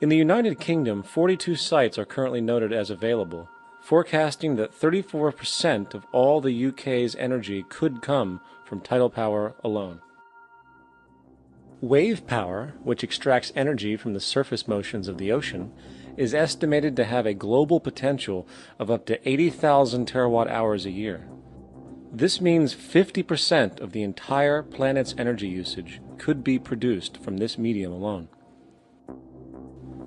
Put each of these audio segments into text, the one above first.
In the United Kingdom, 42 sites are currently noted as available, forecasting that 34% of all the UK's energy could come from tidal power alone. Wave power, which extracts energy from the surface motions of the ocean, is estimated to have a global potential of up to 80,000 terawatt-hours a year. This means 50% of the entire planet's energy usage could be produced from this medium alone.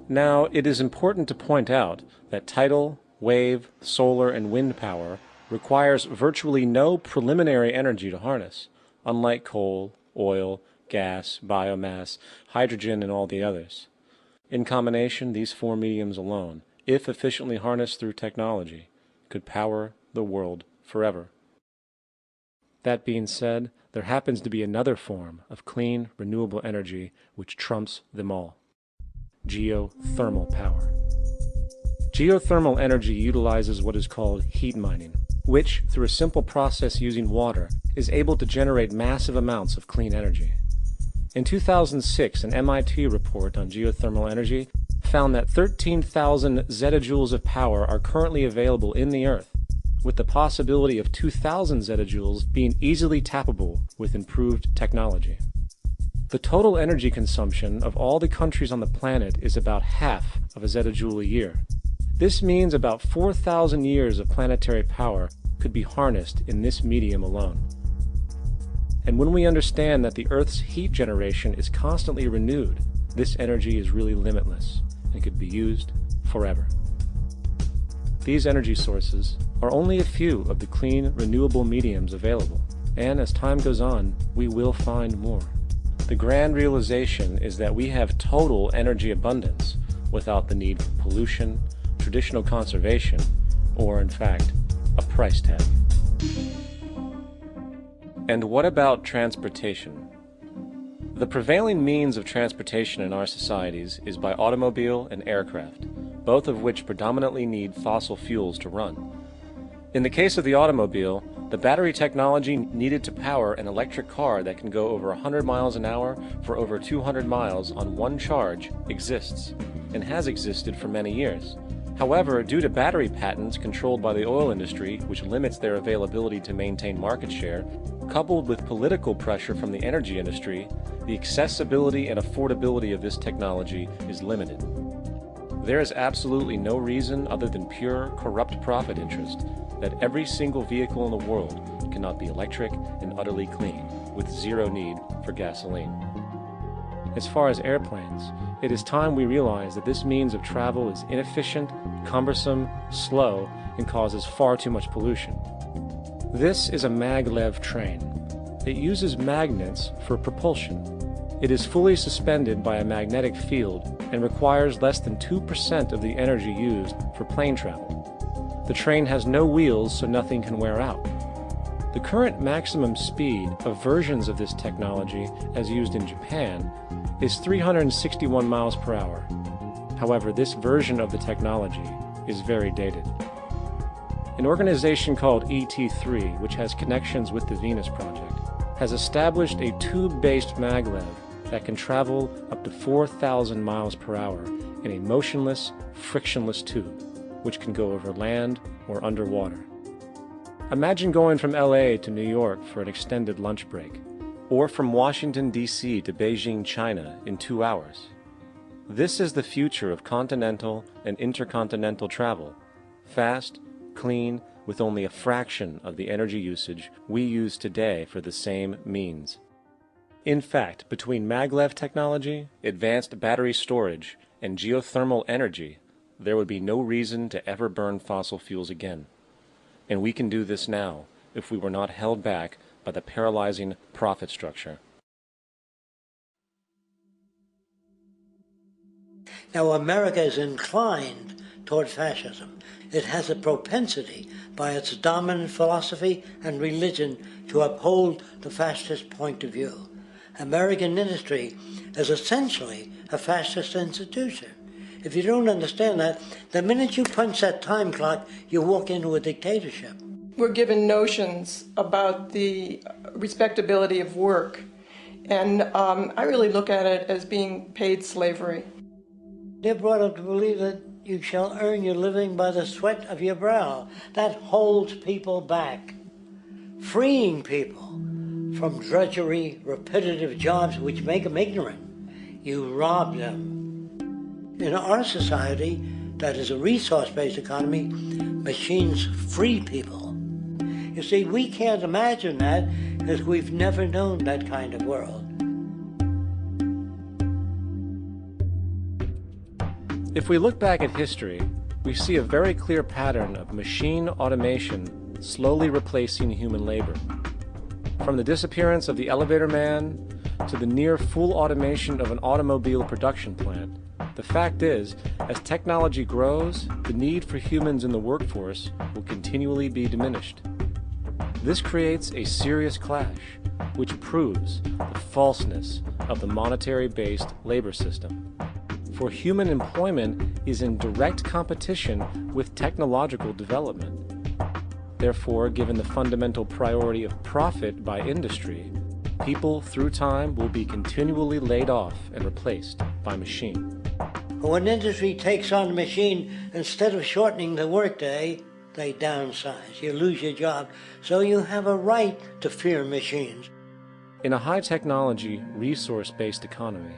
Now, it is important to point out that tidal, wave, solar, and wind power requires virtually no preliminary energy to harness, unlike coal, oil, gas, biomass, hydrogen, and all the others. In combination, these four mediums alone, if efficiently harnessed through technology, could power the world forever. That being said, there happens to be another form of clean, renewable energy which trumps them all: geothermal power. Geothermal energy utilizes what is called heat mining, which, through a simple process using water, is able to generate massive amounts of clean energy. In 2006, an MIT report on geothermal energy found that 13,000 zettajoules of power are currently available in the Earth, with the possibility of 2,000 zettajoules being easily tappable with improved technology. The total energy consumption of all the countries on the planet is about half of a zettajoule a year. This means about 4,000 years of planetary power could be harnessed in this medium alone. And when we understand that the Earth's heat generation is constantly renewed, this energy is really limitless and could be used forever. These energy sources are only a few of the clean, renewable mediums available, and as time goes on, we will find more. The grand realization is that we have total energy abundance without the need for pollution, traditional conservation, or in fact, a price tag. And what about transportation? The prevailing means of transportation in our societies is by automobile and aircraft, both of which predominantly need fossil fuels to run. In the case of the automobile, the battery technology needed to power an electric car that can go over 100 miles an hour for over 200 miles on one charge exists, and has existed for many years. However, due to battery patents controlled by the oil industry, which limits their availability to maintain market share, coupled with political pressure from the energy industry, the accessibility and affordability of this technology is limited. There is absolutely no reason other than pure, corrupt profit interest that every single vehicle in the world cannot be electric and utterly clean, with zero need for gasoline. As far as airplanes, it is time we realize that this means of travel is inefficient, cumbersome, slow, and causes far too much pollution. This is a maglev train. It uses magnets for propulsion. It is fully suspended by a magnetic field and requires less than 2% of the energy used for plane travel. The train has no wheels, so nothing can wear out. The current maximum speed of versions of this technology, as used in Japan, is 361 miles per hour. However, this version of the technology is very dated. An organization called ET3, which has connections with the Venus Project, has established a tube-based maglev that can travel up to 4,000 miles per hour in a motionless, frictionless tube, which can go over land or underwater. Imagine going from LA to New York for an extended lunch break, or from Washington, D.C. to Beijing, China in 2 hours. This is the future of continental and intercontinental travel: fast, clean, with only a fraction of the energy usage we use today for the same means. In fact, between maglev technology, advanced battery storage, and geothermal energy, there would be no reason to ever burn fossil fuels again. And we can do this now if we were not held back by the paralyzing profit structure. Now, America is inclined toward fascism. It has a propensity, by its dominant philosophy and religion, to uphold the fascist point of view. American industry is essentially a fascist institution. If you don't understand that, the minute you punch that time clock, you walk into a dictatorship. We're given notions about the respectability of work, and I really look at it as being paid slavery. They're brought up to believe that you shall earn your living by the sweat of your brow. That holds people back, freeing people from drudgery, repetitive jobs which make them ignorant. You rob them. In our society, that is a resource-based economy, machines free people. You see, we can't imagine that because we've never known that kind of world. If we look back at history, we see a very clear pattern of machine automation slowly replacing human labor. From the disappearance of the elevator man to the near full automation of an automobile production plant, the fact is, as technology grows, the need for humans in the workforce will continually be diminished. This creates a serious clash, which proves the falseness of the monetary-based labor system. For human employment is in direct competition with technological development. Therefore, given the fundamental priority of profit by industry, people through time will be continually laid off and replaced by machine. When industry takes on a machine, instead of shortening the workday, they downsize. You lose your job, so you have a right to fear machines. In a high-technology, resource-based economy,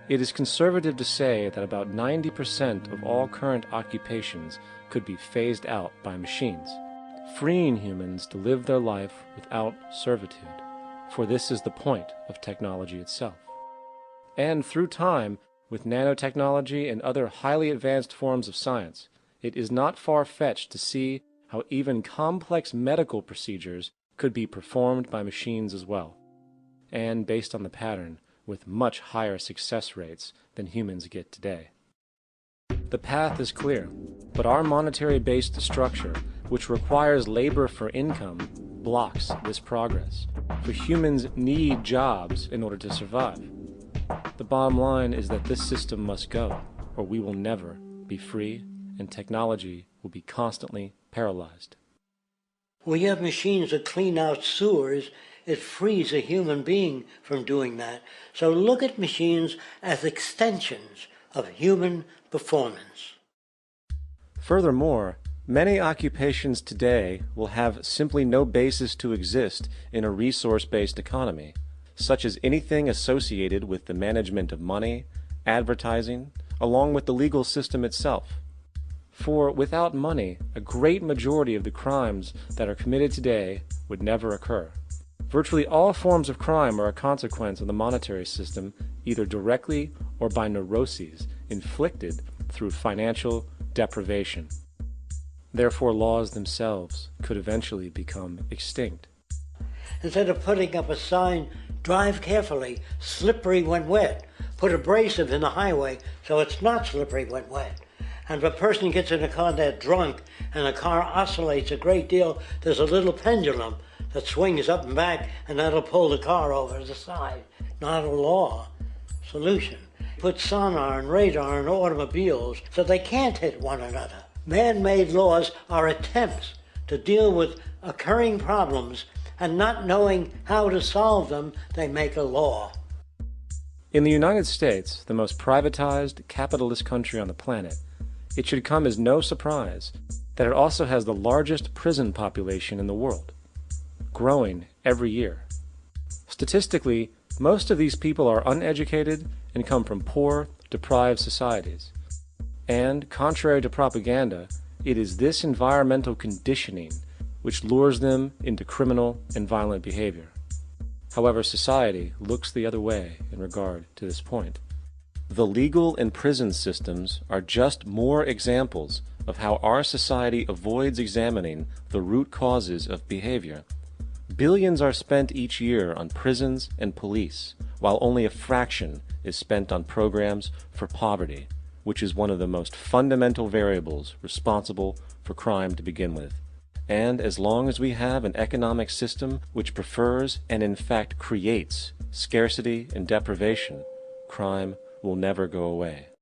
it is conservative to say that about 90% of all current occupations could be phased out by machines, freeing humans to live their life without servitude, for this is the point of technology itself. And through time, with nanotechnology and other highly advanced forms of science, it is not far-fetched to see how even complex medical procedures could be performed by machines as well, and based on the pattern, with much higher success rates than humans get today. The path is clear, but our monetary-based structure, which requires labor for income, blocks this progress, for humans need jobs in order to survive. The bottom line is that this system must go, or we will never be free, and technology will be constantly paralyzed. We have machines that clean out sewers. It frees a human being from doing that. So look at machines as extensions of human performance. Furthermore, many occupations today will have simply no basis to exist in a resource-based economy, such as anything associated with the management of money, advertising, along with the legal system itself. For without money, a great majority of the crimes that are committed today would never occur. Virtually all forms of crime are a consequence of the monetary system, either directly or by neuroses inflicted through financial deprivation. Therefore, laws themselves could eventually become extinct. Instead of putting up a sign, drive carefully, slippery when wet, put abrasive in the highway so it's not slippery when wet. And if a person gets in a car they're drunk and the car oscillates a great deal, there's a little pendulum that swings up and back, and that'll pull the car over to the side. Not a law. Solution. Put sonar and radar in automobiles so they can't hit one another. Man-made laws are attempts to deal with occurring problems, and not knowing how to solve them, they make a law. In the United States, the most privatized, capitalist country on the planet, it should come as no surprise that it also has the largest prison population in the world, growing every year. Statistically, most of these people are uneducated and come from poor, deprived societies. And, contrary to propaganda, it is this environmental conditioning which lures them into criminal and violent behavior. However, society looks the other way in regard to this point. The legal and prison systems are just more examples of how our society avoids examining the root causes of behavior. Billions are spent each year on prisons and police, while only a fraction is spent on programs for poverty, which is one of the most fundamental variables responsible for crime to begin with. And as long as we have an economic system which prefers and in fact creates scarcity and deprivation, crime will never go away.